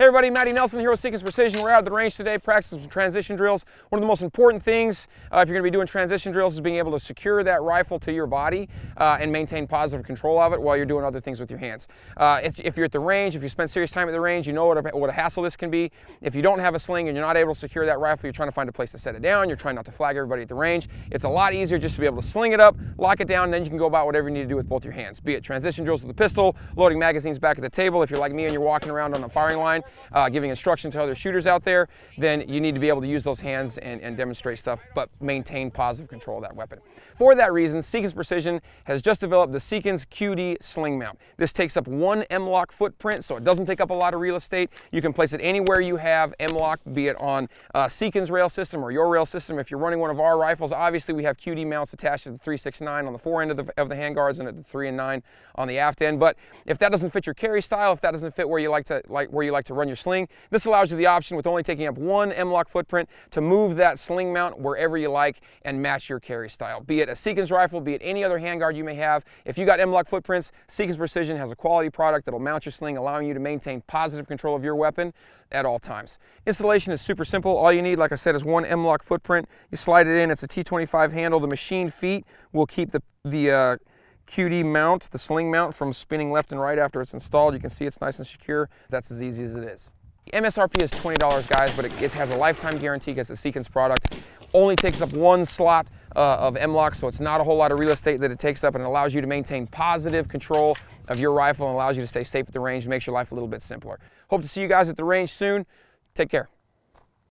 Hey everybody, Matty Nelson here with Seekins Precision. We're out at the range today practicing some transition drills. One of the most important things if you're going to be doing transition drills is being able to secure that rifle to your body and maintain positive control of it while you're doing other things with your hands. If you're at the range, if you spend serious time at the range, you know what a hassle this can be. If you don't have a sling and you're not able to secure that rifle, you're trying to find a place to set it down, you're trying not to flag everybody at the range. It's a lot easier just to be able to sling it up, lock it down, and then you can go about whatever you need to do with both your hands. Be it transition drills with a pistol, loading magazines back at the table. If you're like me and you're walking around on the firing line, giving instruction to other shooters out there, then you need to be able to use those hands and demonstrate stuff, but maintain positive control of that weapon. For that reason, Seekins Precision has just developed the Seekins QD Sling Mount. This takes up one M-LOK footprint, so it doesn't take up a lot of real estate. You can place it anywhere you have M-LOK, be it on Seekins rail system or your rail system. If you're running one of our rifles, obviously we have QD mounts attached to the 3.6.9 on the fore end of the handguards and at the 3 and 9 on the aft end. But if that doesn't fit your carry style, if that doesn't fit where you like to run your sling, this allows you the option with only taking up one M-LOK footprint to move that sling mount wherever you like and match your carry style. Be it a Seekins rifle, be it any other handguard you may have. If you got M-LOK footprints, Seekins Precision has a quality product that'll mount your sling, allowing you to maintain positive control of your weapon at all times. Installation is super simple. All you need, like I said, is one M-LOK footprint. You slide it in. It's a T25 handle. The machine feet will keep the QD mount, the sling mount, from spinning left and right after it's installed. You can see it's nice and secure. That's as easy as it is. MSRP is $20, guys, but it has a lifetime guarantee because it's a Seekins product. Only takes up one slot of M-LOK, so it's not a whole lot of real estate that it takes up, and it allows you to maintain positive control of your rifle and allows you to stay safe at the range and makes your life a little bit simpler. Hope to see you guys at the range soon. Take care.